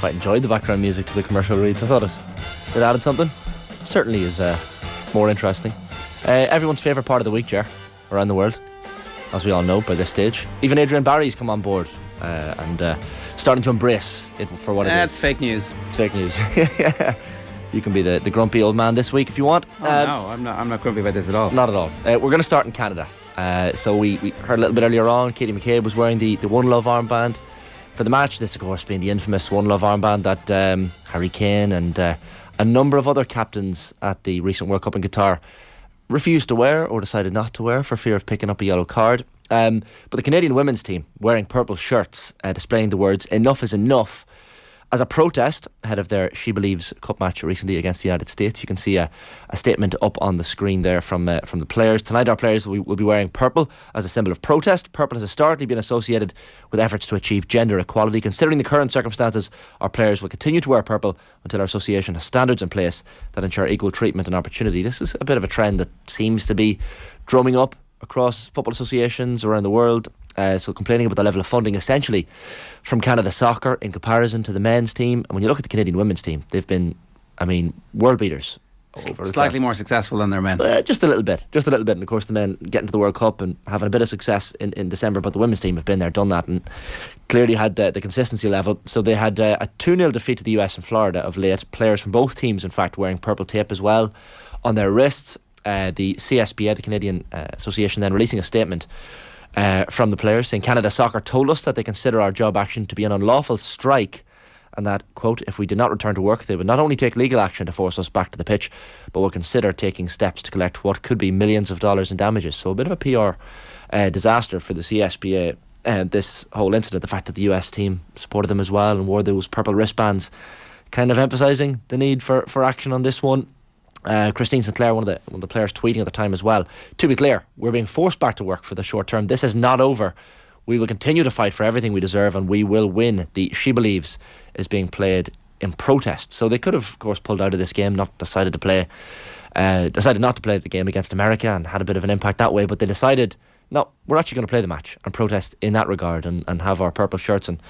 quite enjoyed the background music to the commercial reads. I thought it added something. Certainly is more interesting. Everyone's favourite part of the week, Ger, around the world, as we all know by this stage. Even Adrian Barry's come on board and starting to embrace it for what it is. It's fake news. It's fake news. You can be the grumpy old man this week if you want. No, I'm not grumpy about this at all. Not at all. We're going to start in Canada. So we heard a little bit earlier on, Katie McCabe was wearing the One Love armband for the match. This, of course, being the infamous One Love armband that Harry Kane and a number of other captains at the recent World Cup in Qatar refused to wear or decided not to wear for fear of picking up a yellow card. But the Canadian women's team wearing purple shirts, displaying the words "Enough is enough" as a protest ahead of their SheBelieves Cup match recently against the United States. You can see a statement up on the screen there from the players. Tonight our players will be wearing purple as a symbol of protest. Purple has historically been associated with efforts to achieve gender equality. Considering the current circumstances, our players will continue to wear purple until our association has standards in place that ensure equal treatment and opportunity. This is a bit of a trend that seems to be drumming up across football associations around the world. So complaining about the level of funding essentially from Canada Soccer in comparison to the men's team. And when you look at the Canadian women's team, they've been, world beaters. Slightly more successful than their men. Just a little bit. And of course the men getting to the World Cup and having a bit of success in December, but the women's team have been there, done that, and clearly had the consistency level. So they had a 2-0 defeat to the US and Florida of late. Players from both teams, in fact, wearing purple tape as well on their wrists. The CSPA, the Canadian Association, then releasing a statement from the players saying Canada Soccer told us that they consider our job action to be an unlawful strike, and that, quote, if we did not return to work, they would not only take legal action to force us back to the pitch, but will consider taking steps to collect what could be millions of dollars in damages. So a bit of a PR disaster for the CSPA. This whole incident, the fact that the US team supported them as well and wore those purple wristbands, kind of emphasising the need for action on this one. Christine Sinclair, one of the players, tweeting at the time as well, to be clear, we're being forced back to work for the short term. This is not over. We will continue to fight for everything we deserve, and we will win. The SheBelieves is being played in protest. So they could have, of course, pulled out of this game, decided not to play the game against America, and had a bit of an impact that way. But they decided, no, we're actually going to play the match and protest in that regard, and have our purple shirts and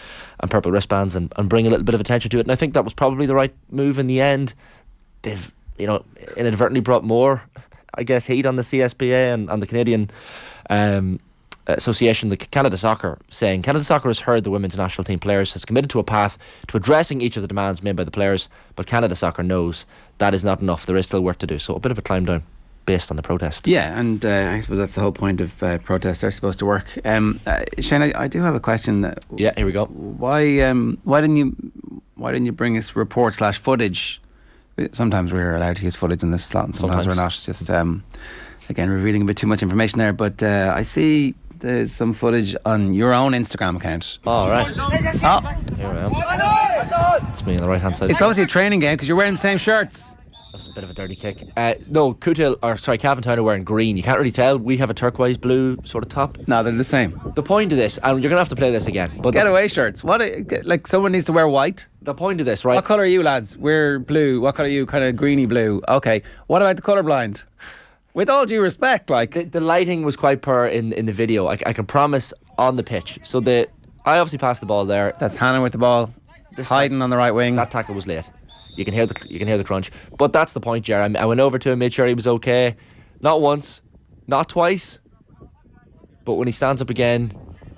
purple wristbands and bring a little bit of attention to it. And I think that was probably the right move in the end. They've inadvertently brought more, I guess, heat on the CSPA and the Canadian Association, the Canada Soccer, saying Canada Soccer has heard the women's national team players, has committed to a path to addressing each of the demands made by the players, but Canada Soccer knows that is not enough. There is still work to do. So a bit of a climb down based on the protest. Yeah, and I suppose that's the whole point of protests. They're supposed to work. Shane, I do have a question. Yeah, here we go. Why didn't you bring us report / footage? Sometimes we're allowed to use footage in this slot, and sometimes we're not. Just again, revealing a bit too much information there. But I see there's some footage on your own Instagram account. Oh, right. Oh, here I am. It's me on the right hand side. It's obviously a training game because you're wearing the same shirts. That's a bit of a dirty kick. No, Cavan Town are wearing green. You can't really tell. We have a turquoise blue sort of top. No, they're the same. The point of this, and you're going to have to play this again, but getaway shirts. Like someone needs to wear white. The point of this, right? What colour are you, lads? We're blue. What colour are you? Kind of greeny blue. Okay. What about the colourblind? With all due respect, like the lighting was quite poor in the video. I can promise on the pitch. So I obviously passed the ball there. That's Hannon with the ball, hiding on the right wing. That tackle was late. You can hear the crunch. But that's the point, Ger. I went over to him, made sure he was okay. Not once, not twice. But when he stands up again,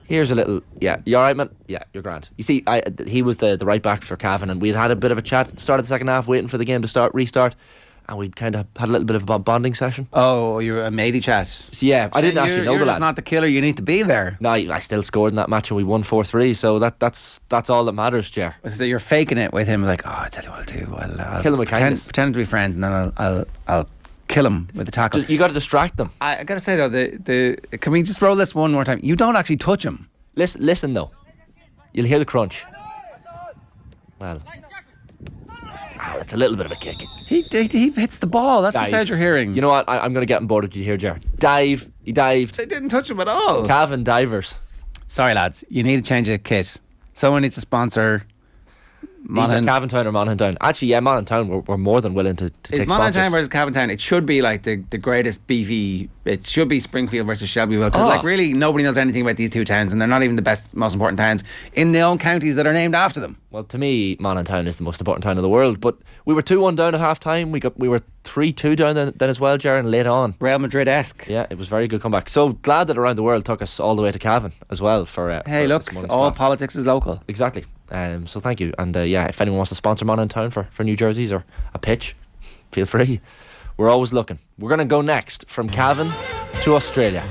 here's a little. Yeah, you all right, man? Yeah, you're grand. You see, he was the right back for Cavan, and we'd had a bit of a chat at the start of the second half, waiting for the game to restart. And we'd kind of had a little bit of a bonding session. Oh, you were a matey chat. So yeah, I didn't actually know the lad. You're just not the killer. You need to be there. No, I still scored in that match and we won 4-3. So that's all that matters, Ger. So you're faking it with him, like, I tell you what I'll do. I'll kill him with kindness. Pretend to be friends, and then I'll kill him with the tackle. You got to distract them. I got to say though, can we just roll this one more time? You don't actually touch him. Listen though. You'll hear the crunch. Well. It's a little bit of a kick. He hits the ball. That's the sound you're hearing. You know what? I'm going to get on board with you here, Ger. He dived. They didn't touch him at all. Cavan divers. Sorry, lads. You need to change a kit. Someone needs to sponsor Either Cavan Town or Monaghan Town. Actually, yeah, Monaghan Town were more than willing to take sponsors. Is Monaghan Town versus Cavan Town? It should be like the greatest beefy. It should be Springfield versus Shelbyville. Because like really nobody knows anything about these two towns, and they're not even the best, most important towns in their own counties that are named after them. Well, to me, Monaghan Town is the most important town in the world. But we were 2-1 down at half time. We were 3-2 down then as well, Ger, and late on. Real Madrid-esque. Yeah, it was a very good comeback. So glad that Around the World took us all the way to Cavan as well for. Hey, look, all politics is local. Exactly. So thank you. And yeah, if anyone wants to sponsor Monaghan Town for new jerseys or a pitch, feel free. We're always looking. We're going to go next from Cavan to Australia,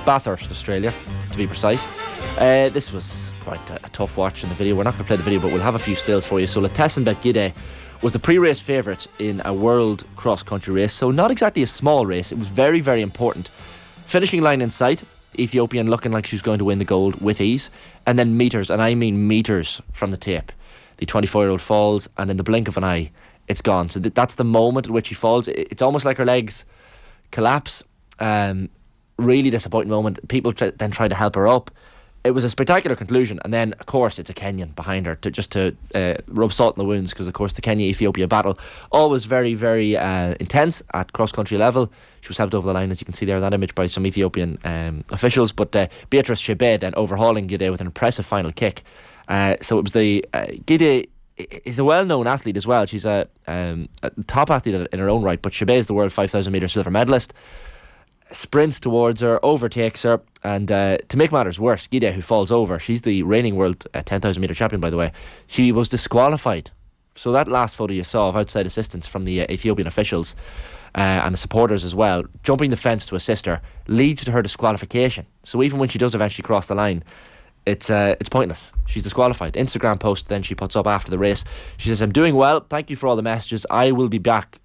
Bathurst, Australia, to be precise. This was quite a tough watch in the video. We're not going to play the video, but we'll have a few stills for you. So Letessenbet Gide was the pre-race favourite in a world cross-country race. So not exactly a small race. It was very, very important. Finishing line in sight. Ethiopian looking like she was going to win the gold with ease, and then meters, and I mean meters from the tape, the 24-year-old falls, and in the blink of an eye it's gone. So that's the moment at which she falls. It's almost like her legs collapse. Really disappointing moment. People then try to help her up. It was a spectacular conclusion, and then of course it's a Kenyan behind her to rub salt in the wounds, because of course the Kenya-Ethiopia battle always very, very intense at cross-country level. She was helped over the line, as you can see there in that image, by some Ethiopian officials, but Beatrice Chebe then overhauling Gide with an impressive final kick. So it was the Gide is a well-known athlete as well. She's a top athlete in her own right, but Chebe is the world 5,000 metre silver medalist. Sprints towards her, overtakes her, and to make matters worse, Gide, who falls over, she's the reigning world 10,000 metre champion, by the way, she was disqualified. So that last photo you saw of outside assistance from the Ethiopian officials and the supporters as well, jumping the fence to assist her, leads to her disqualification. So even when she does eventually cross the line, it's pointless. She's disqualified. Instagram post then she puts up after the race. She says, "I'm doing well. Thank you for all the messages. I will be back.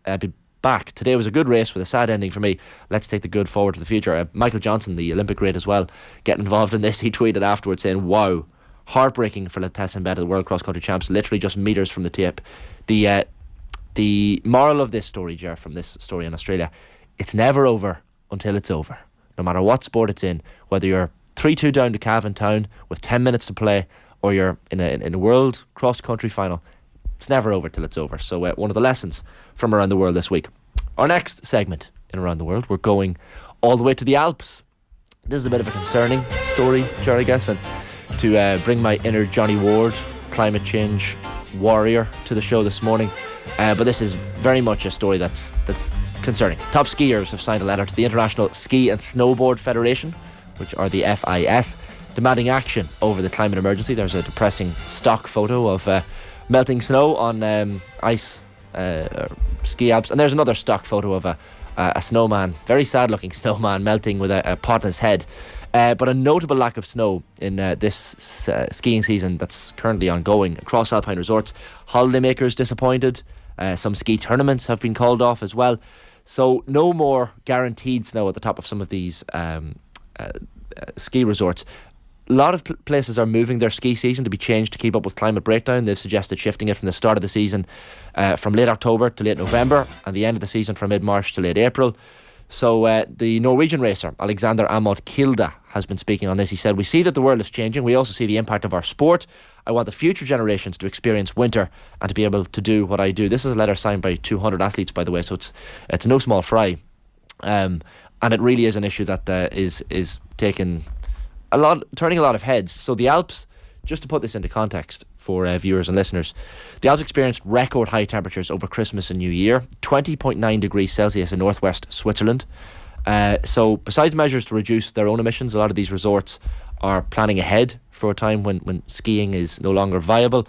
Today was a good race with a sad ending for me. Let's take the good forward to the future." Michael Johnson, the Olympic great as well, getting involved in this. He tweeted afterwards saying, "Wow, heartbreaking for Letessenbet, the world cross country champs, literally just meters from the tape." The moral of this story, Ger, from this story in Australia, it's never over until it's over. No matter what sport it's in, whether you're 3-2 down to Cavan Town with 10 minutes to play, or you're in a world cross country final, it's never over till it's over. So one of the lessons from around the world this week. Our next segment in Around the World, we're going all the way to the Alps. This is a bit of a concerning story, Ger, I guess, and to bring my inner Johnny Ward, climate change warrior, to the show this morning. But this is very much a story that's concerning. Top skiers have signed a letter to the International Ski and Snowboard Federation, which are the FIS, demanding action over the climate emergency. There's a depressing stock photo of melting snow on ice ski Alps, and there's another stock photo of a snowman, very sad looking snowman, melting with a pot in his head. But a notable lack of snow in this skiing season that's currently ongoing across alpine resorts. Holidaymakers disappointed. Some ski tournaments have been called off as well. So no more guaranteed snow at the top of some of these ski resorts. A lot of places are moving their ski season to be changed to keep up with climate breakdown. They've suggested shifting it from the start of the season from late October to late November, and the end of the season from mid-March to late April. So the Norwegian racer Alexander Amot Kilde has been speaking on this. He said, "We see that the world is changing. We also see the impact of our sport. I want the future generations to experience winter and to be able to do what I do." This is a letter signed by 200 athletes, by the way, so it's no small fry. And it really is an issue that is taking turning a lot of heads. So the Alps, just to put this into context for viewers and listeners, the Alps experienced record high temperatures over Christmas and New Year, 20.9 degrees Celsius in northwest Switzerland. So besides measures to reduce their own emissions, a lot of these resorts are planning ahead for a time when skiing is no longer viable.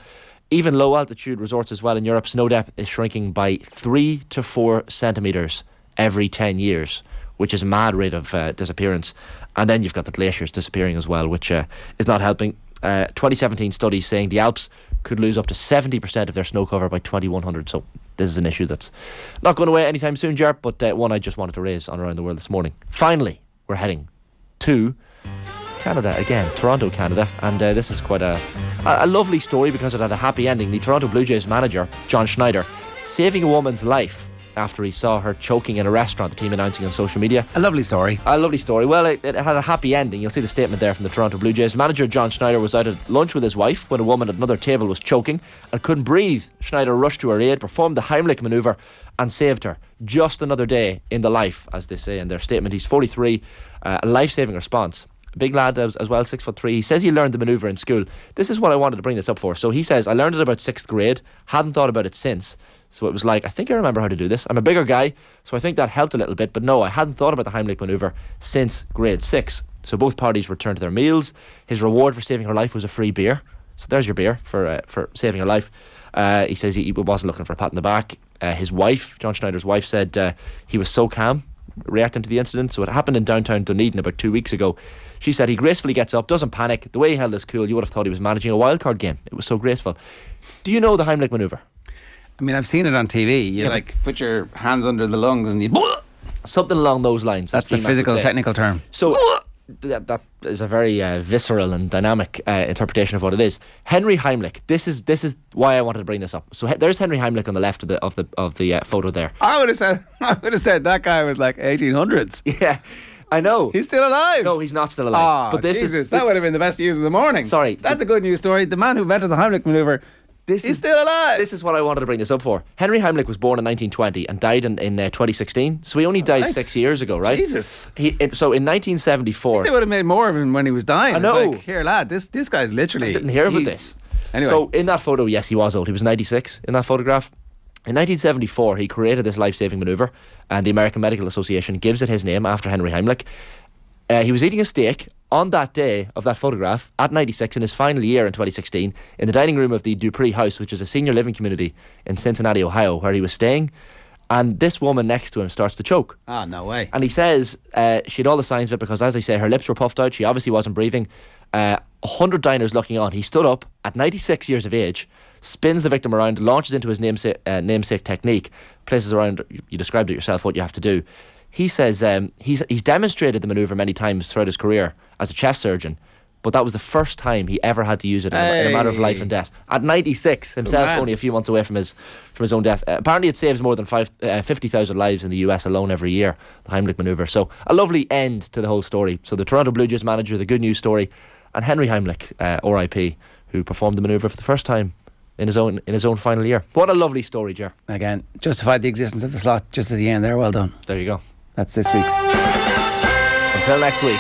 Even low altitude resorts as well in Europe, snow depth is shrinking by 3 to 4 centimetres every 10 years, which is a mad rate of disappearance. And then you've got the glaciers disappearing as well, which is not helping. 2017 studies saying the Alps could lose up to 70% of their snow cover by 2100. So this is an issue that's not going away anytime soon, Ger, but one I just wanted to raise on Around the World this morning. Finally, we're heading to Canada again, Toronto, Canada, and this is quite a lovely story because it had a happy ending. The Toronto Blue Jays manager, John Schneider, saving a woman's life after he saw her choking in a restaurant, the team announcing on social media. A lovely story. A lovely story. Well, it had a happy ending. You'll see the statement there from the Toronto Blue Jays. Manager John Schneider was out at lunch with his wife when a woman at another table was choking and couldn't breathe. Schneider rushed to her aid, performed the Heimlich manoeuvre and saved her. Just another day in the life, as they say in their statement. He's 43, a life-saving response. Big lad as well, 6'3". He says he learned the manoeuvre in school. This is what I wanted to bring this up for. So he says, I learned it about 6th grade, hadn't thought about it since. So it was like, I think I remember how to do this. I'm a bigger guy, so I think that helped a little bit. But no, I hadn't thought about the Heimlich manoeuvre since grade 6. So both parties returned to their meals. His reward for saving her life was a free beer. So there's your beer for saving her life. He says he wasn't looking for a pat on the back. His wife, John Schneider's wife, said he was so calm reacting to the incident. So it happened in downtown Dunedin about 2 weeks ago. She said he gracefully gets up, doesn't panic. The way he held his cool, you would have thought he was managing a wildcard game. It was so graceful. Do you know the Heimlich manoeuvre? I mean, I've seen it on TV. You like put your hands under the lungs and you... Something along those lines. That's the physical, technical term. So that is a very visceral and dynamic interpretation of what it is. Henry Heimlich. This is why I wanted to bring this up. So there's Henry Heimlich on the left of the photo there. I would have said that guy was like 1800s. Yeah. I know. He's still alive. No, he's not still alive. Oh, but that would have been the best news of the morning. Sorry. That's a good news story. The man who invented the Heimlich manoeuvre, he's still alive. This is what I wanted to bring this up for. Henry Heimlich was born in 1920 and died in 2016. So he only died 6 years ago, right? Jesus. So in 1974... I think they would have made more of him when he was dying. I know. Like, here, lad, this guy's literally... I didn't hear about this. Anyway. So in that photo, yes, he was old. He was 96 in that photograph. In 1974, he created this life-saving manoeuvre, and the American Medical Association gives it his name after Henry Heimlich. He was eating a steak on that day of that photograph at 96 in his final year in 2016 in the dining room of the Dupree House, which is a senior living community in Cincinnati, Ohio, where he was staying. And this woman next to him starts to choke. Ah, no way. And he says she had all the signs of it because, as I say, her lips were puffed out. She obviously wasn't breathing. 100 diners looking on. He stood up at 96 years of age, spins the victim around, launches into his namesake technique, places around, you described it yourself, what you have to do. He says he's demonstrated the manoeuvre many times throughout his career as a chest surgeon, but that was the first time he ever had to use it in a matter of life and death. At 96, himself only a few months away from his own death. Apparently it saves more than 50,000 lives in the US alone every year, the Heimlich manoeuvre. So a lovely end to the whole story. So the Toronto Blue Jays manager, the good news story, and Henry Heimlich, RIP, who performed the manoeuvre for the first time in his own final year. What a lovely story, Ger. Again, justified the existence of the slot just at the end there. Well done. There you go. That's this week's. Until next week.